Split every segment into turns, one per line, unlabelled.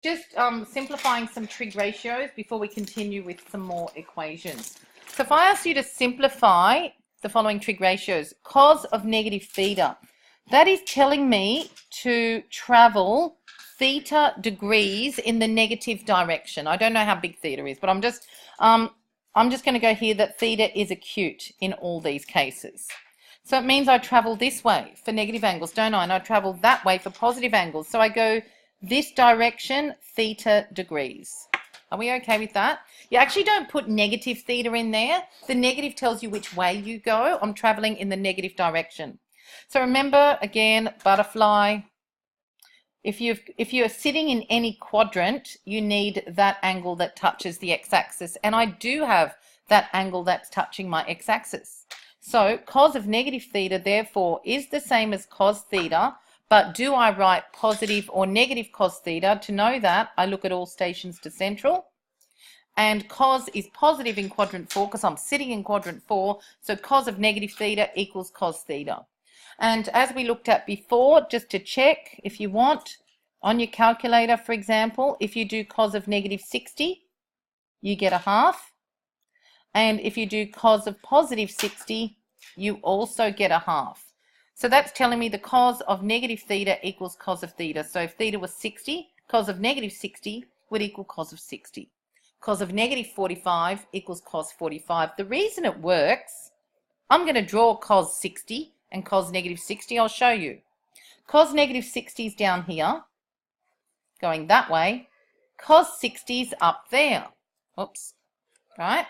Just simplifying some trig ratios before we continue with some more equations. So if I ask you to simplify the following trig ratios, cos of negative theta, that is telling me to travel theta degrees in the negative direction. I don't know how big theta is, but I'm just going to go here that theta is acute in all these cases. So it means I travel this way for negative angles, don't I? And I travel that way for positive angles. So I go this direction, theta degrees. Are we okay with that? You actually don't put negative theta in there. The negative tells you which way you go. I'm traveling in the negative direction. So remember, again, butterfly. If you're sitting in any quadrant, you need that angle that touches the x-axis. And I do have that angle that's touching my x-axis. So cos of negative theta, therefore, is the same as cos theta. But do I write positive or negative cos theta? To know that, I look at all stations to central. And cos is positive in quadrant 4 because I'm sitting in quadrant 4. So cos of negative theta equals cos theta. And as we looked at before, just to check, if you want, on your calculator, for example, if you do cos of negative 60, you get a half. And if you do cos of positive 60, you also get a half. So that's telling me the cos of negative theta equals cos of theta. So if theta was 60, cos of negative 60 would equal cos of 60. Cos of negative 45 equals cos 45. The reason it works, I'm going to draw cos 60 and cos negative 60. I'll show you. Cos negative 60 is down here, going that way. Cos 60 is up there. Oops. Right?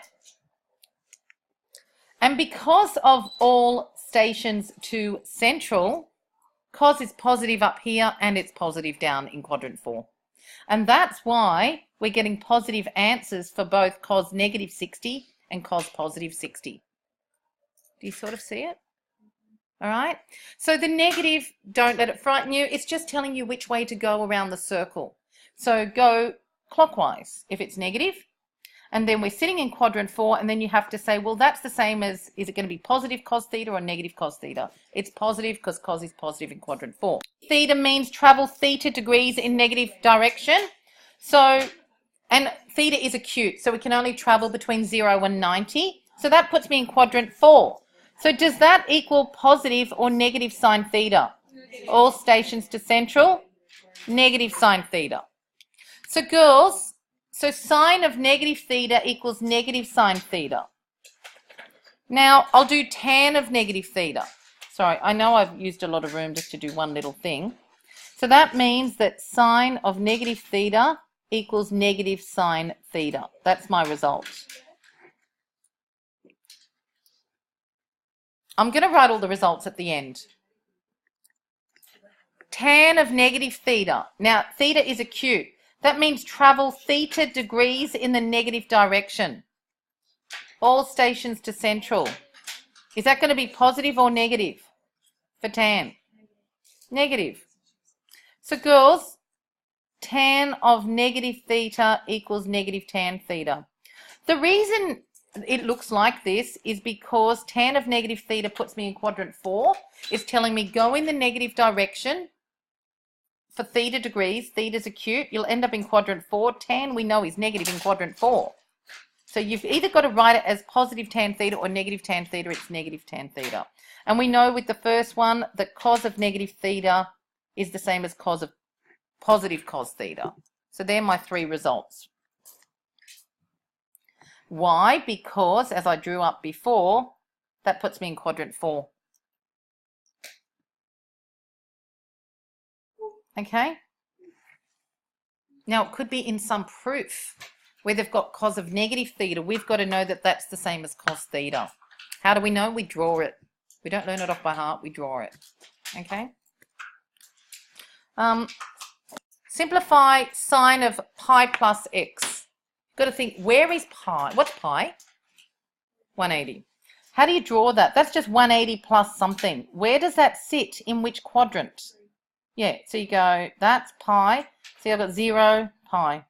And because of all stations to central, cos is positive up here and it's positive down in quadrant 4. And that's why we're getting positive answers for both cos negative 60 and cos positive 60. Do you sort of see it? All right. So the negative, don't let it frighten you. It's just telling you which way to go around the circle. So go clockwise if it's negative. And then we're sitting in quadrant 4, and then you have to say, well, that's the same as, is it going to be positive cos theta or negative cos theta? It's positive because cos is positive in quadrant 4. Theta means travel theta degrees in negative direction. So, and theta is acute, so we can only travel between 0 and 90. So that puts me in quadrant 4. So does that equal positive or negative sine theta? All stations to central, negative sine theta. So girls, so sine of negative theta equals negative sine theta. Now, I'll do tan of negative theta. Sorry, I know I've used a lot of room just to do one little thing. So that means that sine of negative theta equals negative sine theta. That's my result. I'm going to write all the results at the end. Tan of negative theta. Now, theta is acute. That means travel theta degrees in the negative direction. All stations to central. Is that going to be positive or negative for tan? Negative. So girls, tan of negative theta equals negative tan theta. The reason it looks like this is because tan of negative theta puts me in quadrant 4. It's telling me go in the negative direction. For theta degrees, theta's acute, you'll end up in quadrant 4. Tan, we know, is negative in quadrant 4. So you've either got to write it as positive tan theta or negative tan theta. It's negative tan theta. And we know with the first one that cos of negative theta is the same as cos of positive cos theta. So they're my 3 results. Why? Because, as I drew up before, that puts me in quadrant 4. Okay, now it could be in some proof where they've got cos of negative theta. We've got to know that that's the same as cos theta. How do we know? We draw it. We don't learn it off by heart, we draw it. Okay. Simplify sine of pi plus x. Got to think, where is pi? What's pi? 180. How do you draw that? That's just 180 plus something. Where does that sit? In which quadrant? Yeah, so you go, that's pi. See, I've got 0, pi.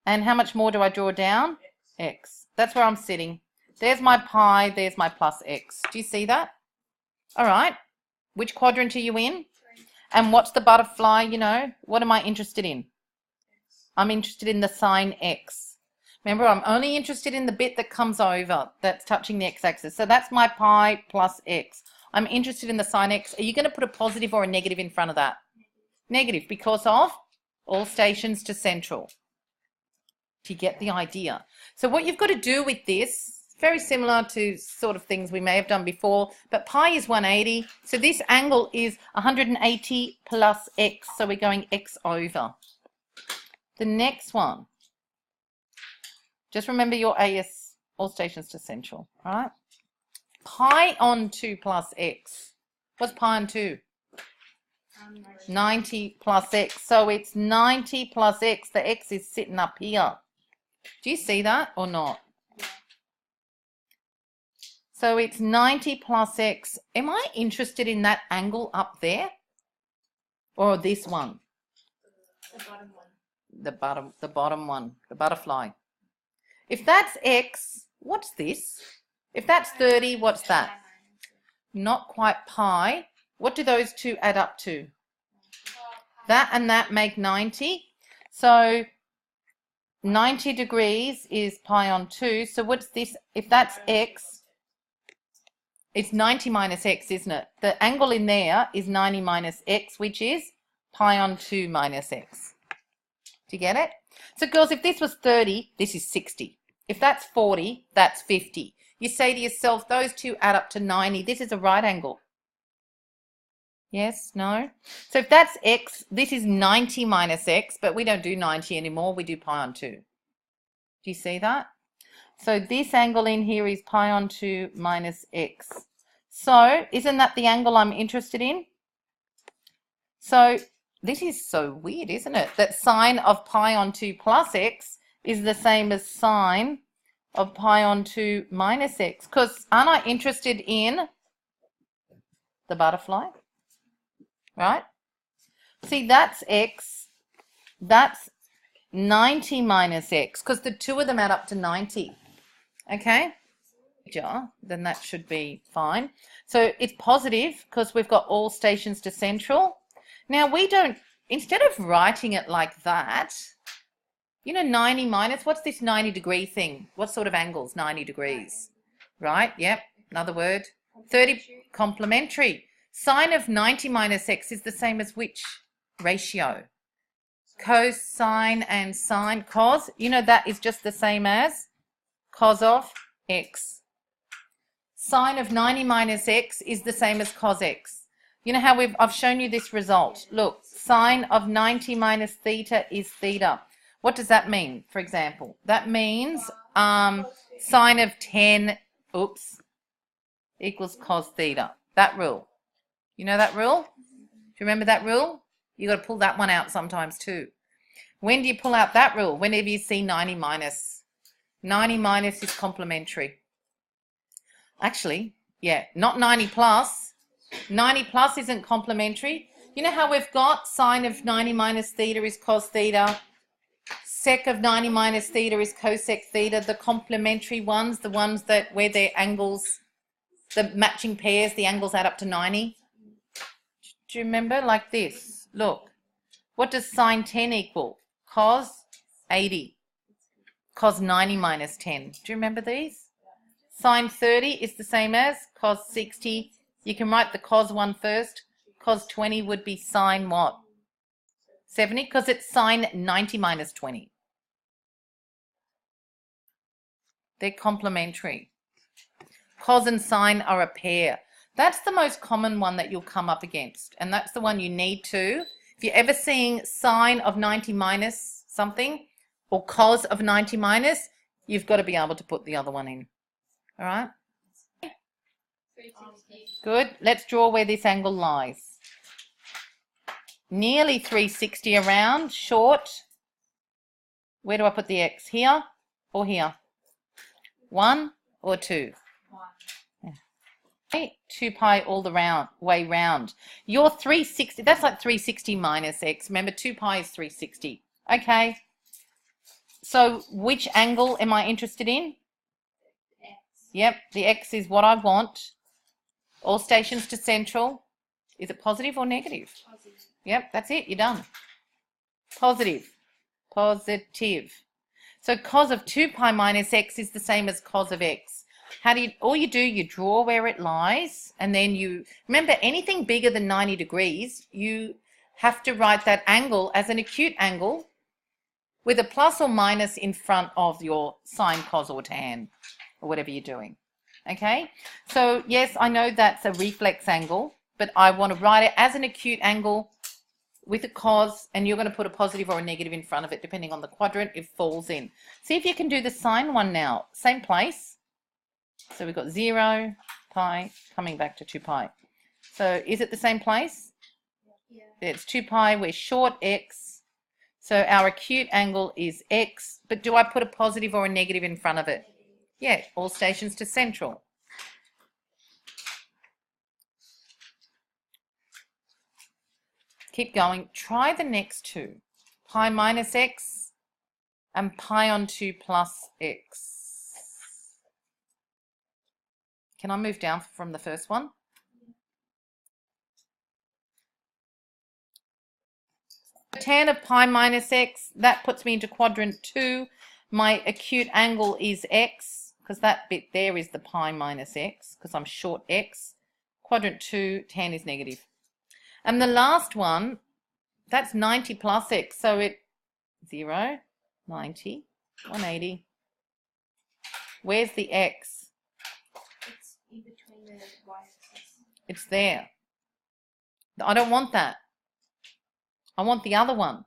And how much more do I draw down? X. That's where I'm sitting. There's my pi, there's my plus x. Do you see that? All right. Which quadrant are you in? And what's the butterfly, you know? What am I interested in? I'm interested in the sine x. Remember, I'm only interested in the bit that comes over, that's touching the x-axis. So that's my pi plus x. I'm interested in the sine x. Are you going to put a positive or a negative in front of that? Negative, because of all stations to central. Do you get the idea? So what you've got to do with this, very similar to sort of things we may have done before, but pi is 180. So this angle is 180 plus x. So we're going x over. The next one. Just remember your AS, all stations to central, all right? Pi on 2 plus x. What's pi on 2? 90 plus x. So it's 90 plus x. The x is sitting up here. Do you see that or not? So it's 90 plus x. Am I interested in that angle up there? Or this one?
The bottom one.
The bottom one, the butterfly. If that's x, what's this? If that's 30, what's that? Not quite pi. What do those two add up to? That and that make 90. So 90 degrees is pi on 2. So what's this? If that's x, it's 90 minus x, isn't it? The angle in there is 90 minus x, which is pi on 2 minus x. Do you get it? So girls, if this was 30, this is 60. If that's 40, that's 50. You say to yourself, those two add up to 90. This is a right angle. Yes? No? So if that's x, this is 90 minus x, but we don't do 90 anymore. We do pi on 2. Do you see that? So this angle in here is pi on 2 minus x. So isn't that the angle I'm interested in? So this is so weird, isn't it? That sine of pi on 2 plus x is the same as sine of pi on 2 minus x. Because aren't I interested in the butterfly? Right? See, that's x. That's 90 minus x. Because the two of them add up to 90. Okay? Then that should be fine. So it's positive because we've got all stations to central. Now we don't, instead of writing it like that, you know, 90 minus, what's this 90 degree thing? What sort of angles? 90 degrees, right? Yep, another word. 30, complementary. Sine of 90 minus x is the same as which ratio? Cosine and sine. Cos, you know, that is just the same as cos of x. Sine of 90 minus x is the same as cos x. You know how I've shown you this result. Look, sine of 90 minus theta is theta. What does that mean, for example? That means sine of 10, equals cos theta. That rule. You know that rule? Do you remember that rule? You've got to pull that one out sometimes too. When do you pull out that rule? Whenever you see 90 minus. 90 minus is complementary. Actually, yeah, not 90 plus. 90 plus isn't complementary. You know how we've got sine of 90 minus theta is cos theta. Sec of 90 minus theta is cosec theta. The complementary ones, the ones that where their angles, the matching pairs, the angles add up to 90. Do you remember? Like this. Look. What does sine 10 equal? Cos 80. Cos 90 minus 10. Do you remember these? Sine 30 is the same as cos 60. You can write the cos one first. Cos 20 would be sine what? 70, because it's sine 90 minus 20. They're complementary. Cos and sine are a pair. That's the most common one that you'll come up against, and that's the one you need to. If you're ever seeing sine of 90 minus something or cos of 90 minus, you've got to be able to put the other one in. All right? Good. Let's draw where this angle lies. Nearly 360 around, short. Where do I put the x? Here or here? 1 or 2? 1. Okay, 2 pi all the way round. Your 360, that's like 360 minus x. Remember, 2 pi is 360. Okay. So which angle am I interested in?
X.
Yep, the x is what I want. All stations to central. Is it positive or negative?
Positive.
Yep, that's it. You're done. Positive. Positive. So cos of 2 pi minus x is the same as cos of x. All you do, you draw where it lies, and then you, remember anything bigger than 90 degrees, you have to write that angle as an acute angle with a plus or minus in front of your sine, cos, or tan, or whatever you're doing. Okay? So yes, I know that's a reflex angle, but I want to write it as an acute angle with a cos, and you're going to put a positive or a negative in front of it, depending on the quadrant it falls in. See if you can do the sine one now. Same place. So we've got 0, pi, coming back to 2 pi. So is it the same place?
Yeah.
It's 2 pi, we're short x. So our acute angle is x, but do I put a positive or a negative in front of it? Yeah, all stations to central. Keep going. Try the next two. Pi minus x and pi on 2 plus x. Can I move down from the first one? Tan of pi minus x, that puts me into quadrant 2. My acute angle is x, because that bit there is the pi minus x, because I'm short x. Quadrant 2, tan is negative. And the last one, that's 90 plus x, so it 0, 90, 180. Where's the x?
It's in between the y-axis.
It's there. I don't want that. I want the other one.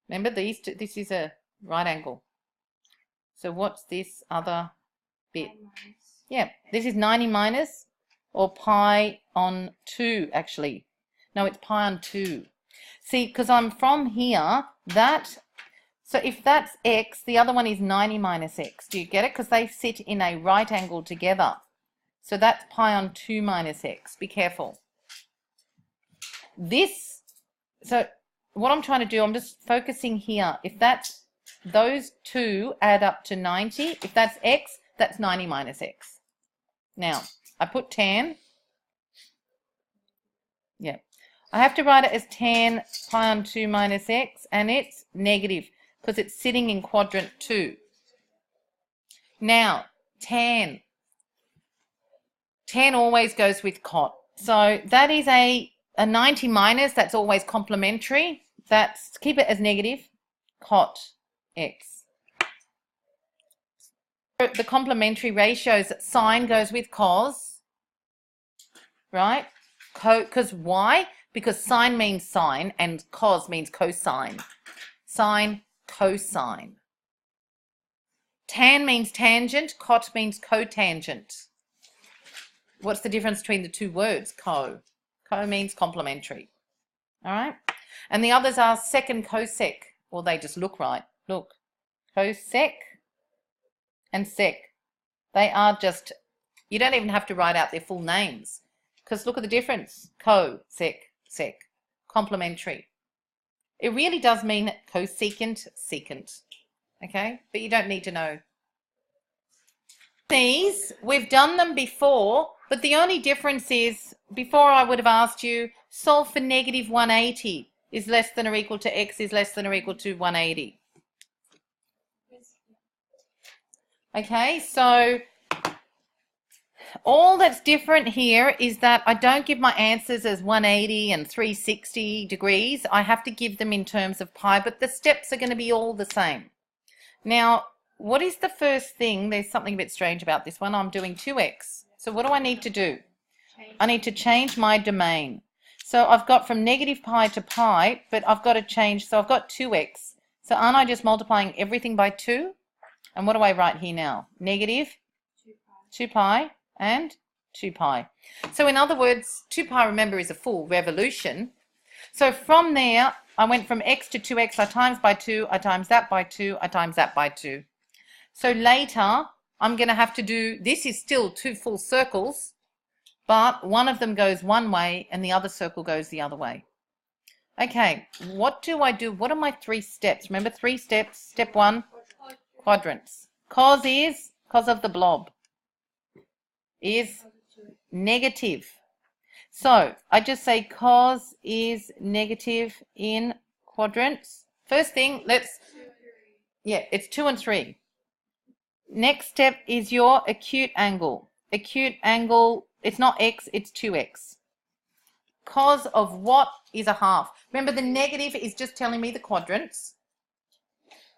Remember, these two, this is a right angle. So what's this other bit? Yeah, this is 90 minus, or pi on 2, actually. No, it's pi on 2. See, because I'm from here, so if that's x, the other one is 90 minus x. Do you get it? Because they sit in a right angle together. So that's pi on 2 minus x. Be careful. So what I'm trying to do, I'm just focusing here. If that's, those two add up to 90. If that's x, that's 90 minus x. Now, I put tan. Yeah. I have to write it as tan pi on 2 minus x, and it's negative because it's sitting in quadrant 2. Now, tan. Tan always goes with cot. So that is a 90 minus, that's always complementary. Keep it as negative, cot x. The complementary ratios, sine goes with cos, right? Because why? Because sine means sine and cos means cosine. Sine, cosine. Tan means tangent, cot means cotangent. What's the difference between the two words? Co means complementary. All right? And the others are sec and cosec. Well, they just look right. Look. Cosec and sec. They are just, you don't even have to write out their full names. Because look at the difference. Co, sec, sec. Complementary. It really does mean cosecant, secant. Okay? But you don't need to know. These, we've done them before, but the only difference is, before I would have asked you, solve for negative 180 is less than or equal to x is less than or equal to 180. Okay, so all that's different here is that I don't give my answers as 180 and 360 degrees. I have to give them in terms of pi, but the steps are going to be all the same. Now, what is the first thing? There's something a bit strange about this one. I'm doing 2x. So what do I need to do? I need to change my domain. So I've got from negative pi to pi, but I've got to change. So I've got 2x. So aren't I just multiplying everything by 2? And what do I write here now? Negative 2 pi and 2 pi. So in other words, 2 pi, remember, is a full revolution. So from there, I went from x to 2x. I times by 2. I times that by 2. I times that by 2. So later, I'm going to have to do, this is still 2 full circles, but one of them goes one way and the other circle goes the other way. Okay, what do I do? What are my 3 steps? Remember 3 steps. Step 1, quadrants. Cos of the blob, is negative. So I just say cos is negative in quadrants First thing, yeah, it's 2 and 3. Next step is your acute angle. Acute angle, it's not x, it's 2x. Cos of what is a half? Remember, the negative is just telling me the quadrants.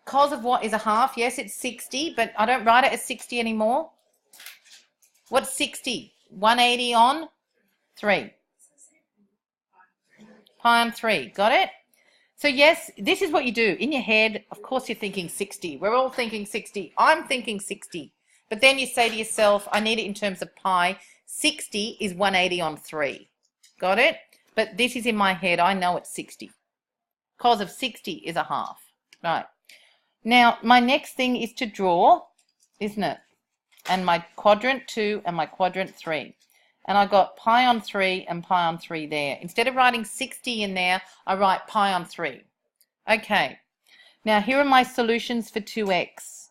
Cos of what is a half? Yes, it's 60, but I don't write it as 60 anymore. What's 60? 180 on 3. Pi on 3. Got it? So yes, this is what you do. In your head, of course you're thinking 60. We're all thinking 60. I'm thinking 60. But then you say to yourself, I need it in terms of pi. 60 is 180 on 3. Got it? But this is in my head. I know it's 60. Cos of 60 is a half. Right. Now, my next thing is to draw, isn't it? And my quadrant 2 and my quadrant 3. And I got pi on 3 and pi on 3 there. Instead of writing 60 in there, I write pi on 3. Okay. Now, here are my solutions for 2x.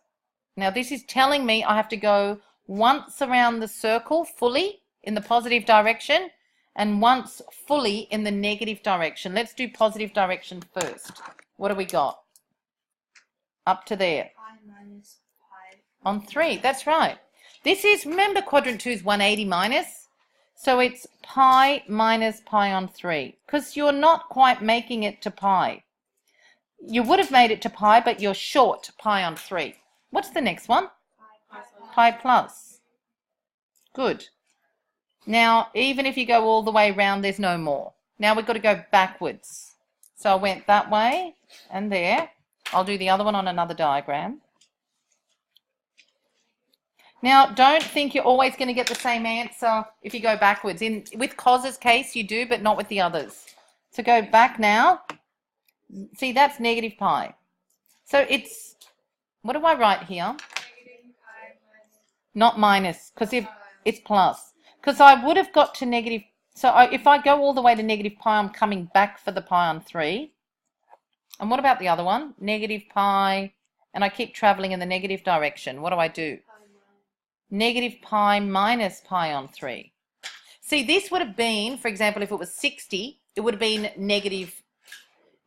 Now, this is telling me I have to go once around the circle fully in the positive direction and once fully in the negative direction. Let's do positive direction first. What do we got? Up to there.
Pi minus pi.
On 3, that's right. This is, remember, quadrant 2 is 180 minus. So it's pi minus pi on 3. Because you're not quite making it to pi. You would have made it to pi, but you're short pi on 3. What's the next one? Pi plus. Good. Now, even if you go all the way around, there's no more. Now we've got to go backwards. So I went that way and there. I'll do the other one on another diagram. Now, don't think you're always going to get the same answer if you go backwards. With cos's case, you do, but not with the others. So go back now. See, that's negative pi. So it's, what do I write here? Not minus, because if it's plus. Because I would have got to negative, so if I go all the way to negative pi, I'm coming back for the pi on 3. And what about the other one? Negative pi, and I keep traveling in the negative direction. What do? Negative pi minus pi on 3. See, this would have been, for example, if it was 60, it would have been negative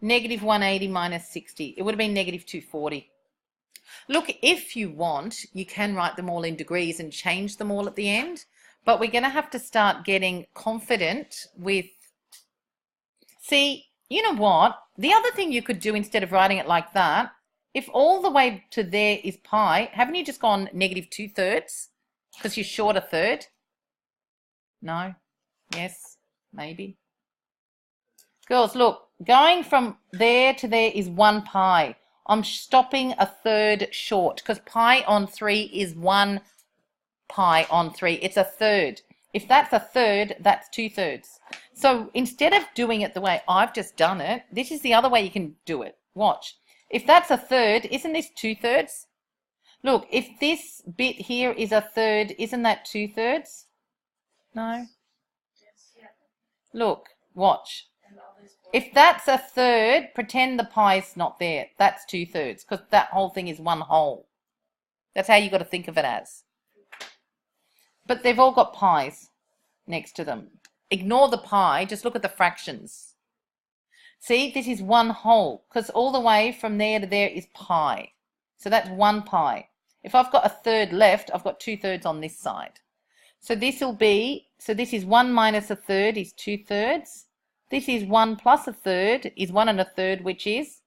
180 minus 60. It would have been negative 240. Look, if you want, you can write them all in degrees and change them all at the end, but we're going to have to start getting confident with, see, you know what? The other thing you could do instead of writing it like that, if all the way to there is pi, haven't you just gone negative 2/3? Because you're short a third? No? Yes? Maybe? Girls, look, going from there to there is 1 pi. I'm stopping a third short because pi on 3 is 1 pi on 3. It's a third. If that's a third, that's 2/3. So instead of doing it the way I've just done it, this is the other way you can do it. Watch. If that's a third, isn't this 2/3? Look, if this bit here is a third, isn't that 2/3? No? Look, watch. If that's a third, pretend the pi's not there. That's 2/3 because that whole thing is one whole. That's how you got to think of it as. But they've all got pi's next to them. Ignore the pi, just look at the fractions. See, this is one whole because all the way from there to there is pi. So that's 1 pi. If I've got a third left, I've got 2/3 on this side. So this will be, so this is 1 minus a third is 2/3. This is 1 plus a third is 1 1/3, which is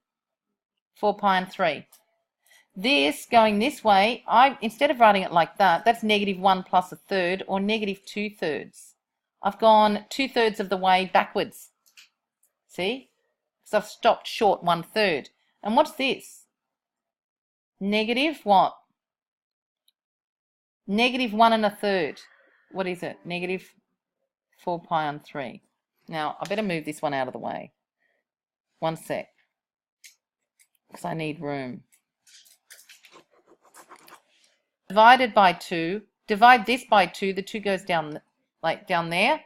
4 pi and 3. This, going this way, instead of writing it like that, that's negative 1 plus a third or negative 2/3. I've gone 2/3 of the way backwards. See? Because I've stopped short 1/3. And what's this? Negative what? Negative 1 1/3. What is it? Negative 4 pi on 3. Now, I better move this one out of the way. One sec. Because I need room. Divided by 2. Divide this by 2. The 2 goes down, like down there.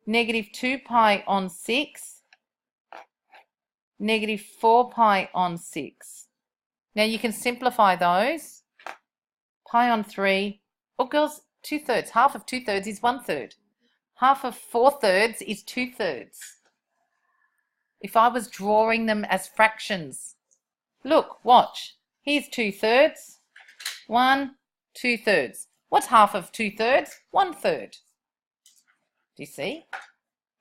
Negative 2 pi on 6. Negative 4 pi on 6. Now, you can simplify those. Pi on 3. Oh, girls, 2/3. Half of 2/3 is 1/3. Half of 4/3 is 2/3. If I was drawing them as fractions, Look, watch. Here's 2/3. 1, 2/3. What's half of 2/3? 1/3. Do you see?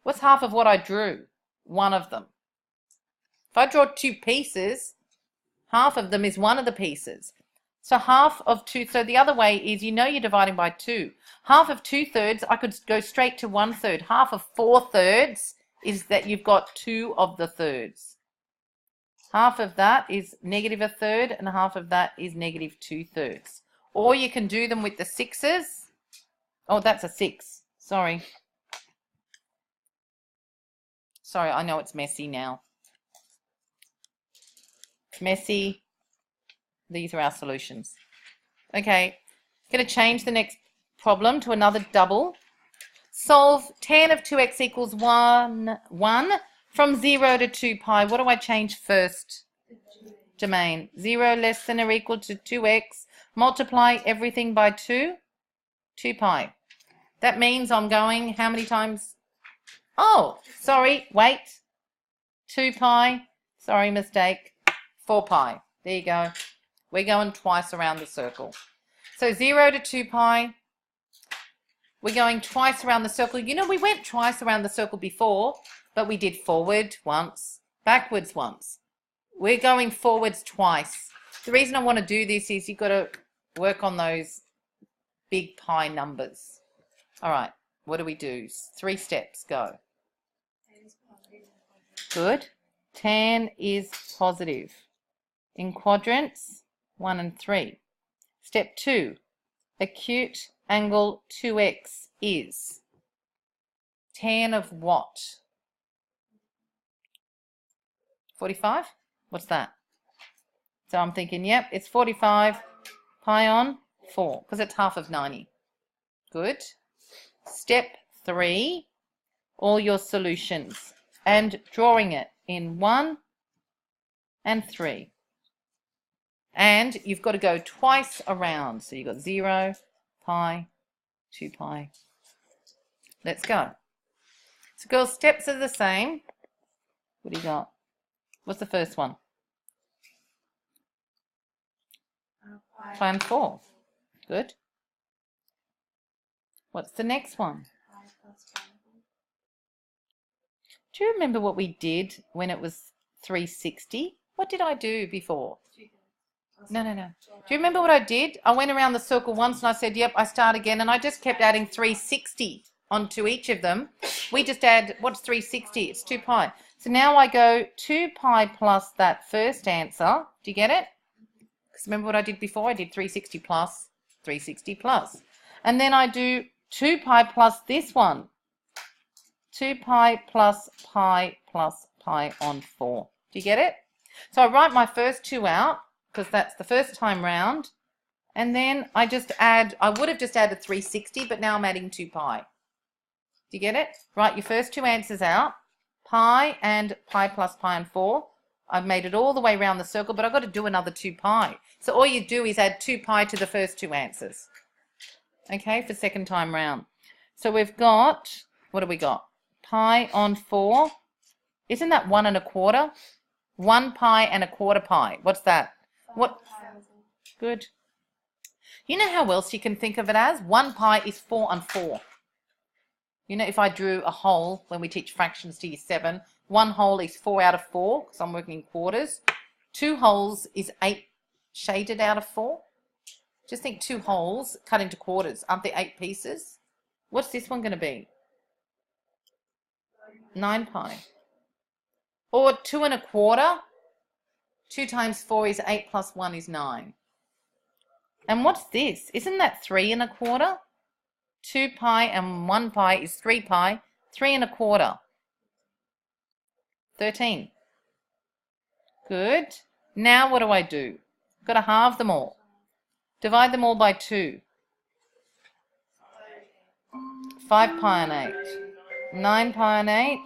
What's half of what I drew? One of them. If I draw two pieces, half of them is one of the pieces. So half of 2, so the other way is, you're dividing by 2. Half of 2/3, I could go straight to 1/3. Half of 4/3 is that you've got 2 of the thirds. Half of that is -1/3, and half of that is -2/3. Or you can do them with the 6s. Oh, that's a 6. Sorry. Sorry, I know it's messy now. It's messy. These are our solutions. Okay, going to change the next problem to another double. Solve tan of 2x equals 1 from 0 to 2 pi. What do I change first? Domain. 0 less than or equal to 2x. Multiply everything by 2. 2 pi. That means I'm going how many times? Oh, sorry, wait. 2 pi. Sorry, mistake. 4 pi. There you go. We're going twice around the circle. So 0 to 2 pi. We're going twice around the circle. We went twice around the circle before, but we did forward once, backwards once. We're going forwards twice. The reason I want to do this is you've got to work on those big pi numbers. All right, what do we do? 3 steps, go. Good. Tan is positive. In quadrants, 1 and 3. Step 2, acute angle 2x is tan of what? 45? What's that? So I'm thinking, yep, it's 45 pi on 4, because it's half of 90. Good. Step 3, all your solutions, and drawing it in 1 and 3. And you've got to go twice around. So you've got 0, pi, 2 pi. Let's go. So girls, steps are the same. What do you got? What's the first one? Pi and 4. Good. What's the next one? Do you remember what we did when it was 360? What did I do before? No. Do you remember what I did? I went around the circle once and I said, yep, I start again. And I just kept adding 360 onto each of them. We just add, what's 360? It's 2 pi. So now I go 2 pi plus that first answer. Do you get it? Because remember what I did before? I did 360 plus, 360 plus. And then I do 2 pi plus this one. 2 pi plus pi plus pi on 4. Do you get it? So I write my first 2 out, because that's the first time round, and then I just add, I would have just added 360, but now I'm adding 2 pi. Do you get it? Write your first 2 answers out, pi and pi plus pi and 4. I've made it all the way around the circle, but I've got to do another 2 pi. So all you do is add 2 pi to the first 2 answers. Okay, for second time round. So we've got, what do we got? Pi on 4. Isn't that 1 1/4? 1 pi and 1/4 pi. What's that? What? Good. You know how else you can think of it as? 1 pi is 4 on 4. If I drew a hole when we teach fractions to year 7, 1 hole is 4 out of 4, because I'm working in quarters. 2 holes is 8 shaded out of 4. Just think 2 holes cut into quarters. Aren't they 8 pieces? What's this one going to be? 9 pi. Or 2 1/4. 2 times 4 is 8 plus 1 is 9. And what's this? Isn't that 3 1/4? 2 pi and 1 pi is 3 pi. 3 1/4. 13. Good. Now what do I do? Got to halve them all. Divide them all by 2. 5 pi and 8. 9 pi and 8.